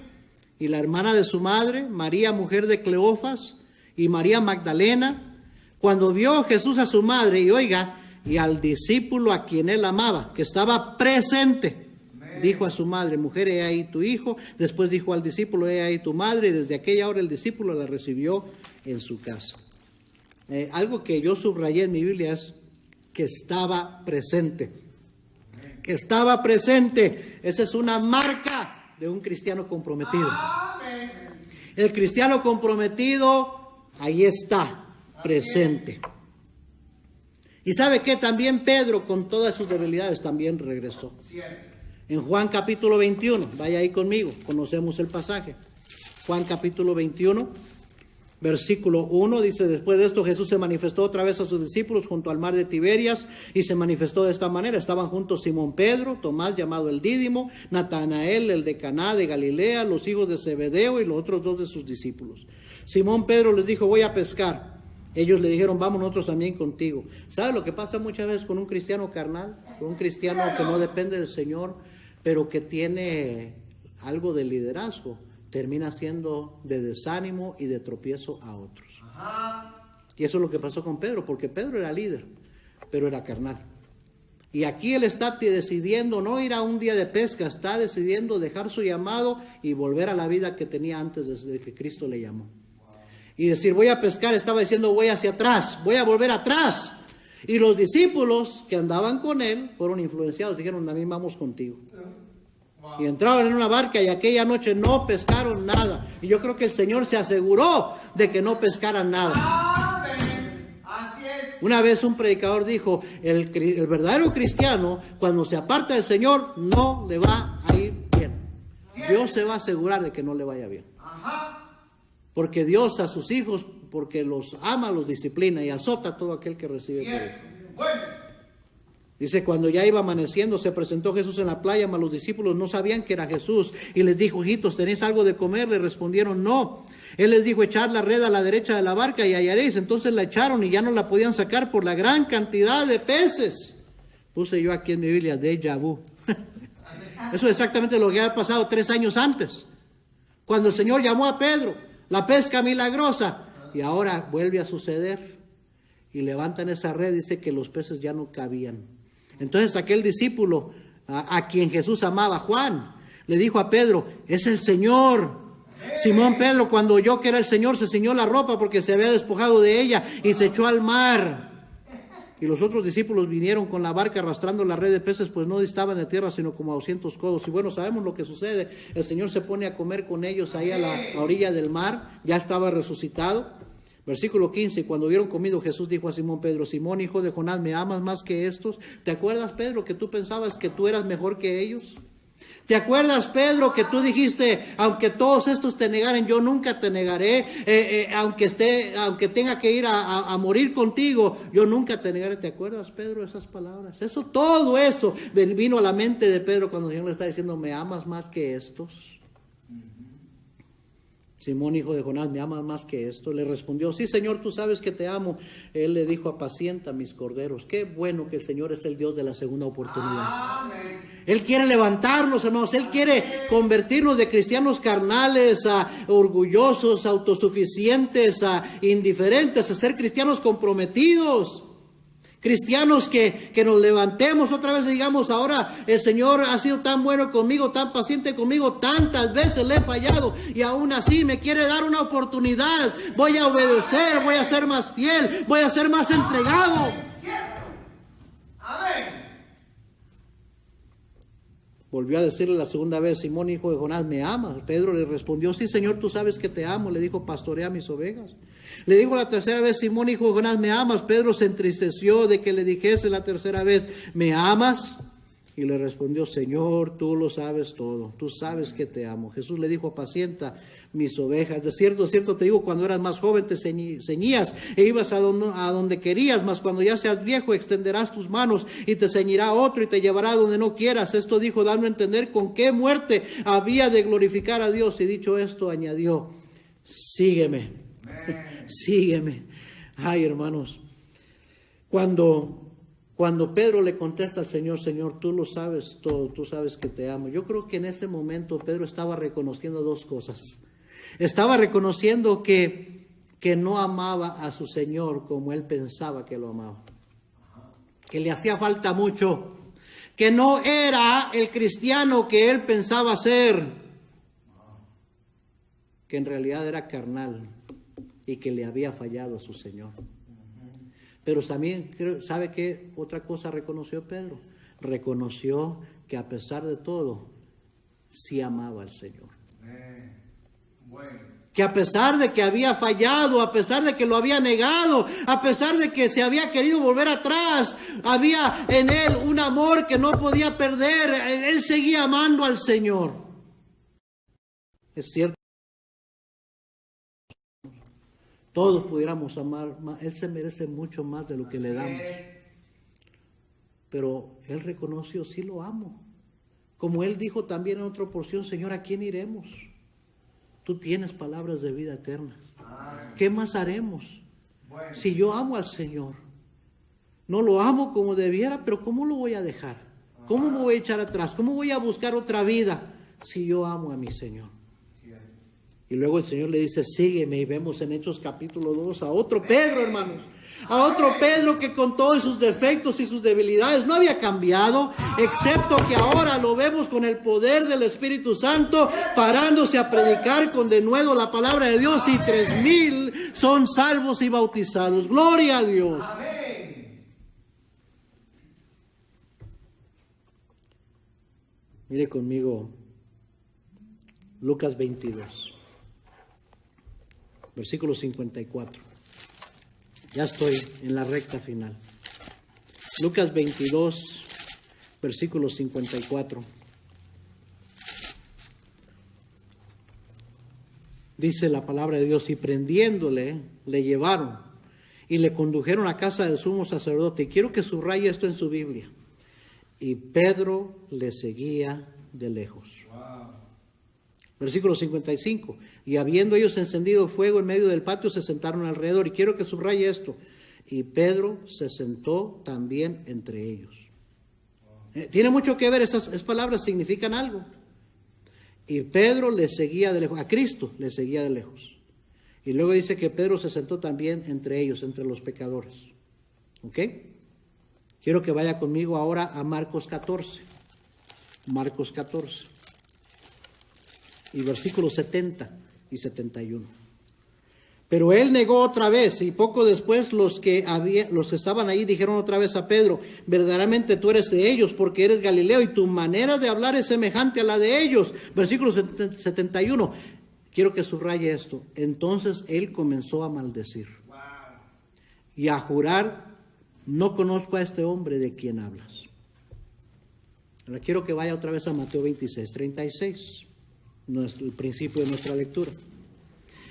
y la hermana de su madre, María, mujer de Cleofas, y María Magdalena. Cuando vio Jesús a su madre, y oiga, y al discípulo a quien él amaba, que estaba presente, dijo a su madre, mujer, he ahí tu hijo. Después dijo al discípulo, he ahí tu madre. Y desde aquella hora el discípulo la recibió en su casa. Algo que yo subrayé en mi Biblia es que estaba presente. Que estaba presente. Esa es una marca de un cristiano comprometido. El cristiano comprometido, ahí está, presente. Y sabe que también Pedro, con todas sus debilidades, también regresó. En Juan capítulo 21, vaya ahí conmigo, conocemos el pasaje. Juan capítulo 21, versículo 1, dice, después de esto Jesús se manifestó otra vez a sus discípulos junto al mar de Tiberias, y se manifestó de esta manera. Estaban juntos Simón Pedro, Tomás llamado el Dídimo, Natanael el de Caná de Galilea, los hijos de Zebedeo y los otros dos de sus discípulos. Simón Pedro les dijo, voy a pescar. Ellos le dijeron, vamos nosotros también contigo. ¿Sabe lo que pasa muchas veces con un cristiano carnal? Con un cristiano que no depende del Señor, pero que tiene algo de liderazgo. Termina siendo de desánimo y de tropiezo a otros. Y eso es lo que pasó con Pedro, porque Pedro era líder, pero era carnal. Y aquí él está decidiendo no ir a un día de pesca, está decidiendo dejar su llamado y volver a la vida que tenía antes de que Cristo le llamó. Y decir, voy a pescar, estaba diciendo, voy hacia atrás, voy a volver atrás. Y los discípulos que andaban con él fueron influenciados, dijeron, también vamos contigo. Y entraron en una barca y aquella noche no pescaron nada. Y yo creo que el Señor se aseguró de que no pescaran nada. Así es. Una vez un predicador dijo, el verdadero cristiano, cuando se aparta del Señor, no le va a ir bien. Dios se va a asegurar de que no le vaya bien. Porque Dios a sus hijos, porque los ama, los disciplina y azota a todo aquel que recibe correcto. Dice, cuando ya iba amaneciendo, se presentó Jesús en la playa, mas los discípulos no sabían que era Jesús. Y les dijo, hijitos, ¿tenéis algo de comer? Le respondieron, no. Él les dijo, echad la red a la derecha de la barca y hallaréis. Entonces la echaron y ya no la podían sacar por la gran cantidad de peces. Puse yo aquí en mi Biblia, déjà vu. Eso es exactamente lo que había pasado 3 años antes. Cuando el Señor llamó a Pedro, la pesca milagrosa. Y ahora vuelve a suceder. Y levantan esa red, dice que los peces ya no cabían. Entonces aquel discípulo a quien Jesús amaba, Juan, le dijo a Pedro, es el Señor. Simón Pedro, cuando oyó que era el Señor, se ciñó la ropa porque se había despojado de ella y se echó al mar. Y los otros discípulos vinieron con la barca arrastrando la red de peces, pues no distaban de tierra, sino como a 200 codos. Y bueno, sabemos lo que sucede. El Señor se pone a comer con ellos ahí a la orilla del mar, ya estaba resucitado. Versículo 15, cuando hubieron comido, Jesús dijo a Simón Pedro, Simón, hijo de Jonás, ¿me amas más que estos? ¿Te acuerdas, Pedro, que tú pensabas que tú eras mejor que ellos? ¿Te acuerdas, Pedro, que tú dijiste, aunque todos estos te negaren, yo nunca te negaré? Aunque tenga que ir a morir contigo, yo nunca te negaré. ¿Te acuerdas, Pedro, esas palabras? Todo esto vino a la mente de Pedro cuando el Señor le está diciendo, ¿me amas más que estos? Simón, hijo de Jonás, ¿me amas más que esto? Le respondió, sí, Señor, tú sabes que te amo. Él le dijo, apacienta mis corderos. Qué bueno que el Señor es el Dios de la segunda oportunidad. Amén. Él quiere levantarnos, hermanos. Él quiere convertirnos de cristianos carnales a orgullosos, autosuficientes, a indiferentes, a ser cristianos comprometidos. Cristianos que nos levantemos otra vez y digamos, ahora el Señor ha sido tan bueno conmigo, tan paciente conmigo, tantas veces le he fallado y aún así me quiere dar una oportunidad. Voy a obedecer, voy a ser más fiel, voy a ser más entregado. Amén. Volvió a decirle la segunda vez, Simón, hijo de Jonás, ¿me amas? Pedro le respondió, sí, Señor, tú sabes que te amo. Le dijo, pastorea mis ovejas. Le dijo la tercera vez, Simón, hijo de Jonás, ¿me amas? Pedro se entristeció de que le dijese la tercera vez, ¿me amas? Y le respondió, Señor, tú lo sabes todo, tú sabes que te amo. Jesús le dijo, apacienta mis ovejas. De cierto te digo, cuando eras más joven te ceñías e ibas a donde querías, mas cuando ya seas viejo extenderás tus manos y te ceñirá otro y te llevará donde no quieras. Esto dijo, dando a entender con qué muerte había de glorificar a Dios. Y dicho esto, añadió, sígueme, sígueme. Ay, hermanos, cuando Pedro le contesta al Señor, Señor, tú lo sabes todo, tú sabes que te amo. Yo creo que en ese momento Pedro estaba reconociendo dos cosas. Estaba reconociendo que no amaba a su Señor como él pensaba que lo amaba. Que le hacía falta mucho. Que no era el cristiano que él pensaba ser. Que en realidad era carnal y que le había fallado a su Señor. Pero también, ¿sabe qué otra cosa reconoció Pedro? Reconoció que a pesar de todo, sí amaba al Señor. Bueno. Que a pesar de que había fallado, a pesar de que lo había negado, a pesar de que se había querido volver atrás, había en él un amor que no podía perder. Él seguía amando al Señor. Es cierto. Todos pudiéramos amar, Él se merece mucho más de lo que le damos. Pero Él reconoció, sí lo amo. Como Él dijo también en otra porción, Señor, ¿a quién iremos? Tú tienes palabras de vida eterna. ¿Qué más haremos? Si yo amo al Señor, no lo amo como debiera, pero ¿cómo lo voy a dejar? ¿Cómo me voy a echar atrás? ¿Cómo voy a buscar otra vida si yo amo a mi Señor? Y luego el Señor le dice, sígueme, y vemos en Hechos capítulo 2 a otro Pedro, hermanos. A otro Pedro que con todos sus defectos y sus debilidades no había cambiado, excepto que ahora lo vemos con el poder del Espíritu Santo, parándose a predicar con denuedo la palabra de Dios, y 3,000 son salvos y bautizados. ¡Gloria a Dios! Amén. Mire conmigo Lucas 22. Versículo 54. Ya estoy en la recta final. Lucas 22, versículo 54. Dice la palabra de Dios, y prendiéndole, le llevaron y le condujeron a casa del sumo sacerdote. Y quiero que subraye esto en su Biblia. Y Pedro le seguía de lejos. Versículo 55. Y habiendo ellos encendido fuego en medio del patio, se sentaron alrededor. Y quiero que subraye esto. Y Pedro se sentó también entre ellos. Tiene mucho que ver, esas palabras significan algo. Y Pedro le seguía de lejos, a Cristo le seguía de lejos. Y luego dice que Pedro se sentó también entre ellos, entre los pecadores. ¿Ok? Quiero que vaya conmigo ahora a Marcos 14. Marcos 14. Y versículos 70 y 71. Pero él negó otra vez, y poco después los que estaban ahí dijeron otra vez a Pedro, verdaderamente tú eres de ellos, porque eres Galileo, y tu manera de hablar es semejante a la de ellos. Versículo 71. Quiero que subraye esto. Entonces él comenzó a maldecir y a jurar, no conozco a este hombre de quien hablas. Ahora quiero que vaya otra vez a Mateo 26, 36. El principio de nuestra lectura.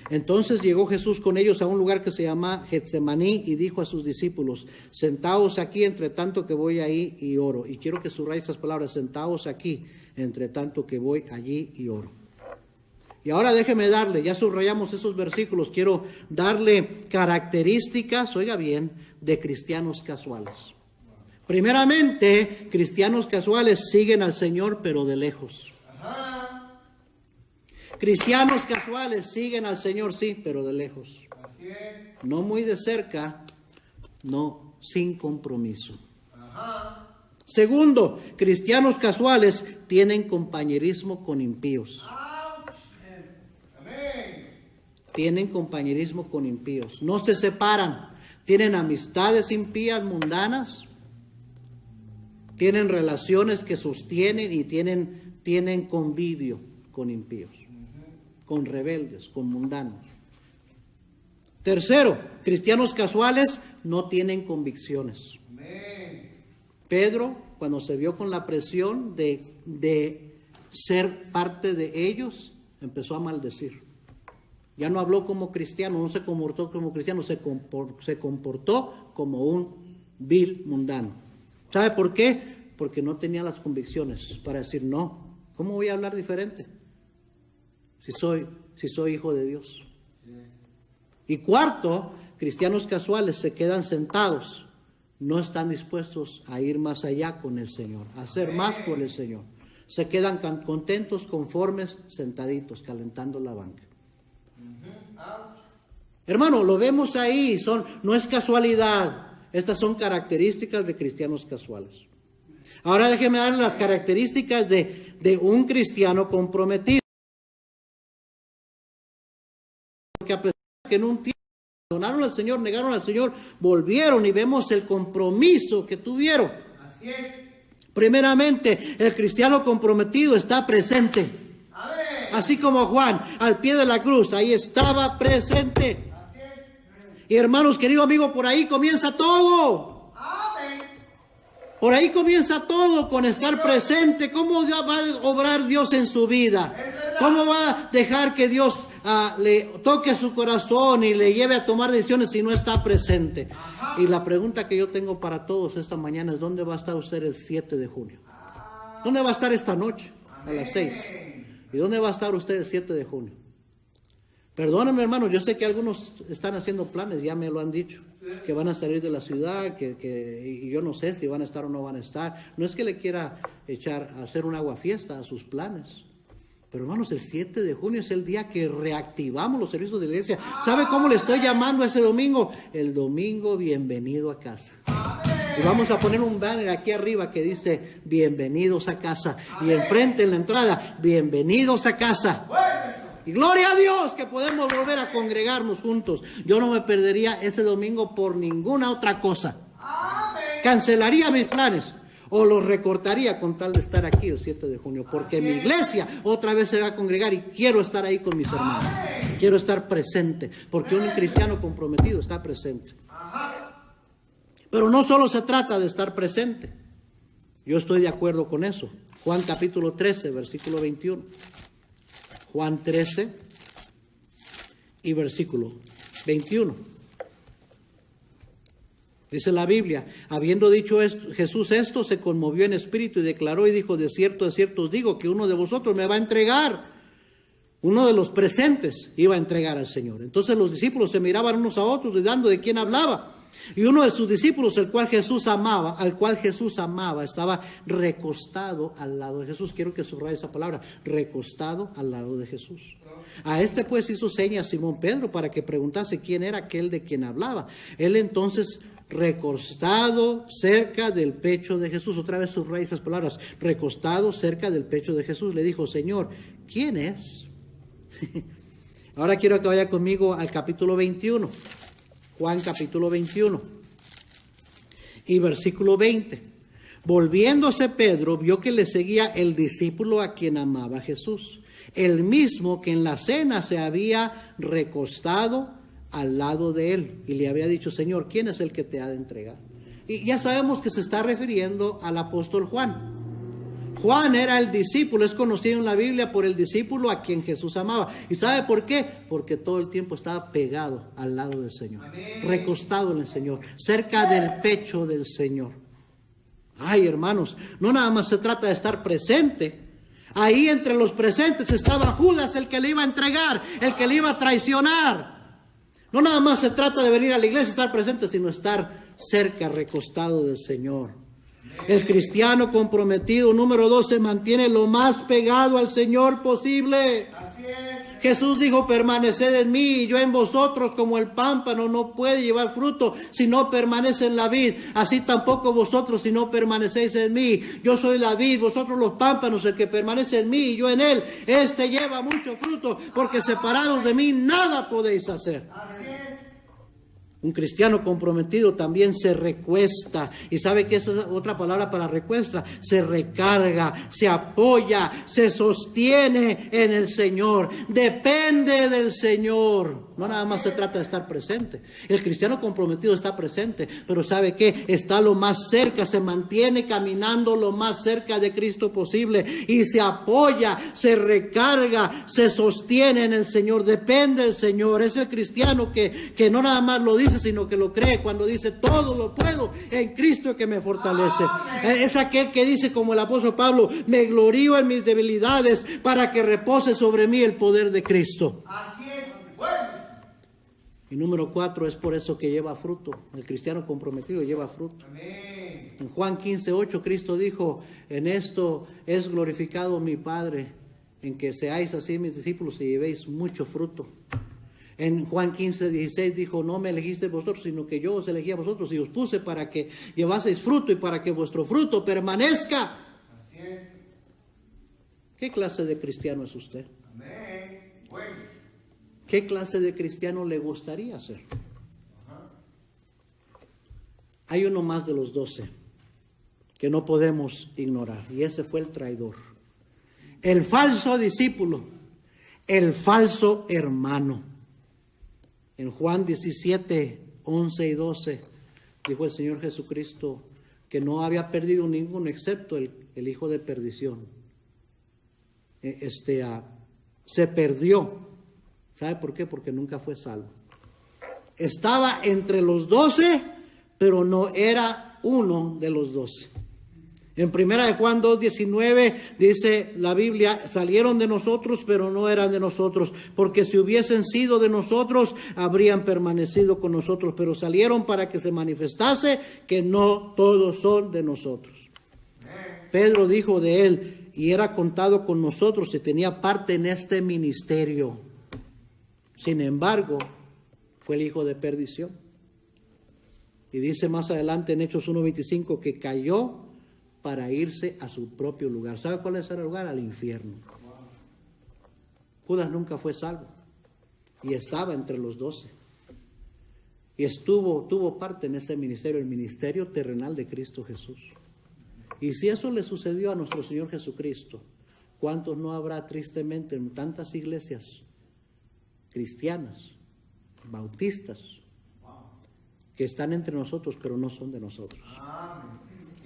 Entonces llegó Jesús con ellos a un lugar que se llama Getsemaní y dijo a sus discípulos, sentaos aquí entre tanto que voy ahí y oro. Y quiero que subraye estas palabras, sentaos aquí entre tanto que voy allí y oro. Y ahora déjeme darle, ya subrayamos esos versículos, quiero darle características, oiga bien, de cristianos casuales. Primeramente, cristianos casuales siguen al Señor pero de lejos. Cristianos casuales siguen al Señor, sí, pero de lejos. Así es. No muy de cerca, no sin compromiso. Ajá. Segundo, cristianos casuales tienen compañerismo con impíos. Ouch. Amén. Tienen compañerismo con impíos. No se separan. Tienen amistades impías, mundanas. Tienen relaciones que sostienen y tienen convivio con impíos, con rebeldes, con mundanos. Tercero, cristianos casuales no tienen convicciones. Amén. Pedro, cuando se vio con la presión de ser parte de ellos, empezó a maldecir. Ya no habló como cristiano, no se comportó como cristiano, se comportó como un vil mundano. ¿Sabe por qué? Porque no tenía las convicciones para decir, no, ¿cómo voy a hablar diferente? Si soy hijo de Dios. Y cuarto, cristianos casuales se quedan sentados, no están dispuestos a ir más allá con el Señor, a hacer más por el Señor. Se quedan contentos, conformes, sentaditos, calentando la banca. Hermano, lo vemos ahí, no es casualidad. Estas son características de cristianos casuales. Ahora déjeme dar las características de un cristiano comprometido. Porque a pesar de que en un tiempo abandonaron al Señor, negaron al Señor, volvieron y vemos el compromiso que tuvieron. Así es. Primeramente, el cristiano comprometido está presente. Amén. Así como Juan, al pie de la cruz, ahí estaba presente. Así es. Y hermanos, querido amigo, por ahí comienza todo. Amén. Por ahí comienza todo con estar presente. ¿Cómo va a obrar Dios en su vida? ¿Cómo va a dejar que Dios le toque su corazón y le lleve a tomar decisiones si no está presente? Y la pregunta que yo tengo para todos esta mañana es: ¿dónde va a estar usted el 7 de junio? ¿Dónde va a estar esta noche a las 6? ¿Y dónde va a estar usted el 7 de junio? Perdónenme, hermano, yo sé que algunos están haciendo planes, ya me lo han dicho, que van a salir de la ciudad, y yo no sé si van a estar o no van a estar. No es que le quiera hacer un aguafiesta a sus planes. Pero hermanos, el 7 de junio es el día que reactivamos los servicios de la iglesia. ¿Sabe cómo le estoy llamando a ese domingo? El domingo bienvenido a casa. Y vamos a poner un banner aquí arriba que dice bienvenidos a casa. Y enfrente en la entrada, bienvenidos a casa. Y gloria a Dios que podemos volver a congregarnos juntos. Yo no me perdería ese domingo por ninguna otra cosa. Cancelaría mis planes o los recortaría con tal de estar aquí el 7 de junio, porque mi iglesia otra vez se va a congregar y quiero estar ahí con mis hermanos. Quiero estar presente, porque un cristiano comprometido está presente. Pero no solo se trata de estar presente. Yo estoy de acuerdo con eso. Juan capítulo 13, versículo 21. Juan 13 y versículo 21. Dice la Biblia: habiendo dicho esto, Jesús esto, se conmovió en espíritu y declaró y dijo: de cierto os digo que uno de vosotros me va a entregar. Uno de los presentes iba a entregar al Señor. Entonces los discípulos se miraban unos a otros dudando de quién hablaba. Y uno de sus discípulos, al cual Jesús amaba, estaba recostado al lado de Jesús. Quiero que subraye esa palabra: recostado al lado de Jesús. A este pues hizo señas Simón Pedro para que preguntase quién era aquel de quien hablaba. Él entonces, recostado cerca del pecho de Jesús, otra vez subraya esas palabras, recostado cerca del pecho de Jesús, le dijo: Señor, ¿quién es? Ahora quiero que vaya conmigo al capítulo 21, Juan capítulo 21 y versículo 20. Volviéndose Pedro, vio que le seguía el discípulo a quien amaba Jesús, el mismo que en la cena se había recostado al lado de él, y le había dicho: Señor, ¿quién es el que te ha de entregar? Y ya sabemos que se está refiriendo al apóstol Juan. Juan era el discípulo, es conocido en la Biblia por el discípulo a quien Jesús amaba. ¿Y sabe por qué? Porque todo el tiempo estaba pegado al lado del Señor, recostado en el Señor, cerca del pecho del Señor. Ay, hermanos, no nada más se trata de estar presente. Ahí entre los presentes estaba Judas, el que le iba a entregar, el que le iba a traicionar. No nada más se trata de venir a la iglesia y estar presente, sino estar cerca, recostado del Señor. El cristiano comprometido, número 2, se mantiene lo más pegado al Señor posible. Así es. Jesús dijo, permaneced en mí y yo en vosotros, como el pámpano no puede llevar fruto si no permanece en la vid. Así tampoco vosotros si no permanecéis en mí. Yo soy la vid, vosotros los pámpanos, el que permanece en mí y yo en él. Este lleva mucho fruto, porque separados de mí nada podéis hacer. Así es. Un cristiano comprometido también se recuesta. ¿Y sabe qué es otra palabra para recuesta? Se recarga, se apoya, se sostiene en el Señor. Depende del Señor. No nada más se trata de estar presente. El cristiano comprometido está presente, pero ¿sabe qué? Está lo más cerca, se mantiene caminando lo más cerca de Cristo posible y se apoya, se recarga, se sostiene en el Señor. Depende del Señor. Es el cristiano que no nada más lo dice, sino que lo cree cuando dice todo lo puedo en Cristo que me fortalece. Es aquel que dice como el apóstol Pablo, me glorío en mis debilidades para que repose sobre mí el poder de Cristo. Así es. Bueno. Y número 4, es por eso que lleva fruto. El cristiano comprometido lleva fruto. Amén. En Juan 15:8 Cristo dijo, en esto es glorificado mi Padre, en que seáis así mis discípulos y llevéis mucho fruto. En Juan 15:16 dijo, no me elegisteis vosotros, sino que yo os elegí a vosotros y os puse para que llevaseis fruto y para que vuestro fruto permanezca. Así es. ¿Qué clase de cristiano es usted? Amén. Bueno. ¿Qué clase de cristiano le gustaría ser? Ajá. Hay uno más de los 12 que no podemos ignorar, y ese fue el traidor, el falso discípulo, el falso hermano. En Juan 17, 11 y 12, dijo el Señor Jesucristo que no había perdido ninguno excepto el hijo de perdición. Se perdió. ¿Sabe por qué? Porque nunca fue salvo. Estaba entre los 12, pero no era uno de los 12. En 1 Juan 2:19 dice la Biblia, salieron de nosotros, pero no eran de nosotros, porque si hubiesen sido de nosotros, habrían permanecido con nosotros, pero salieron para que se manifestase que no todos son de nosotros. Pedro dijo de él, y era contado con nosotros y tenía parte en este ministerio. Sin embargo, fue el hijo de perdición. Y dice más adelante en Hechos 1:25 que cayó para irse a su propio lugar. ¿Sabe cuál es el lugar? Al infierno. Judas nunca fue salvo y estaba entre los 12. Y tuvo parte en ese ministerio, el ministerio terrenal de Cristo Jesús. Y si eso le sucedió a nuestro Señor Jesucristo, ¿cuántos no habrá tristemente en tantas iglesias cristianas, bautistas, que están entre nosotros pero no son de nosotros?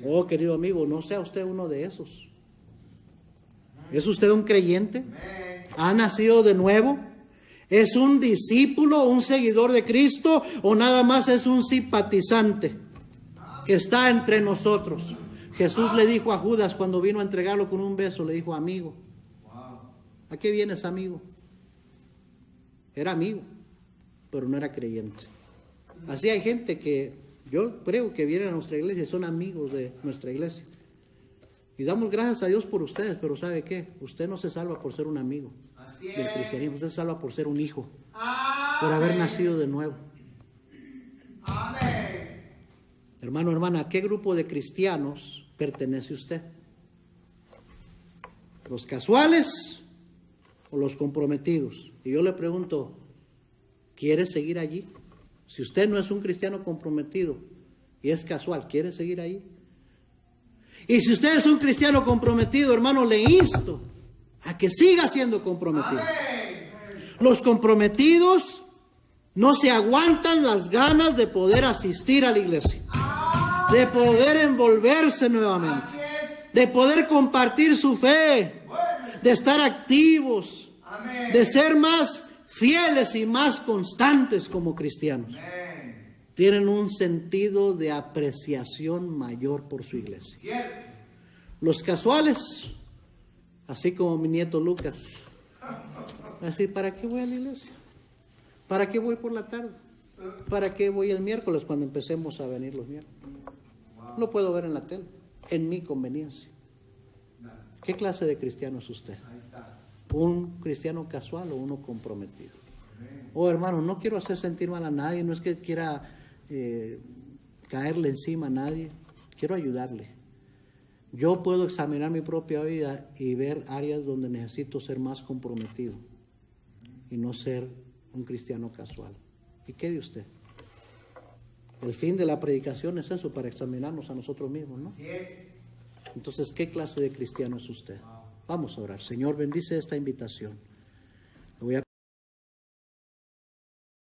Oh, querido amigo, no sea usted uno de esos. ¿Es usted un creyente? ¿Ha nacido de nuevo? ¿Es un discípulo, un seguidor de Cristo, o nada más es un simpatizante que está entre nosotros? Jesús le dijo a Judas cuando vino a entregarlo con un beso, le dijo, amigo. ¿A qué vienes, amigo? Era amigo, pero no era creyente. Así hay gente que yo creo que vienen a nuestra iglesia y son amigos de nuestra iglesia. Y damos gracias a Dios por ustedes, pero ¿sabe qué? Usted no se salva por ser un amigo del cristianismo, usted se salva por ser un hijo, por haber nacido de nuevo. Amén. Hermano, hermana, ¿a qué grupo de cristianos pertenece usted? ¿Los casuales o los comprometidos? Y yo le pregunto, ¿quiere seguir allí? Si usted no es un cristiano comprometido y es casual, ¿quiere seguir ahí? Y si usted es un cristiano comprometido, hermano, le insto a que siga siendo comprometido. Amén. Los comprometidos no se aguantan las ganas de poder asistir a la iglesia, de poder envolverse nuevamente, Así es. de poder compartir su fe, de estar activos, Amén. de ser más fieles y más constantes como cristianos. Amén. Tienen un sentido de apreciación mayor por su iglesia. Cierto. Los casuales, así como mi nieto Lucas, así, ¿para qué voy a la iglesia? ¿Para qué voy por la tarde? ¿Para qué voy el miércoles cuando empecemos a venir los miércoles? Lo puedo ver en la tele, en mi conveniencia. ¿Qué clase de cristiano es usted? Ahí está. un cristiano casual o uno comprometido. Oh, hermano, no quiero hacer sentir mal a nadie, no es que quiera caerle encima a nadie, quiero ayudarle. Yo puedo examinar mi propia vida y ver áreas donde necesito ser más comprometido y no ser un cristiano casual. ¿Y qué de usted? El fin de la predicación es eso, para examinarnos a nosotros mismos, ¿no? Así es. Entonces, ¿qué clase de cristiano es usted? Vamos a orar. Señor, bendice esta invitación. Le voy a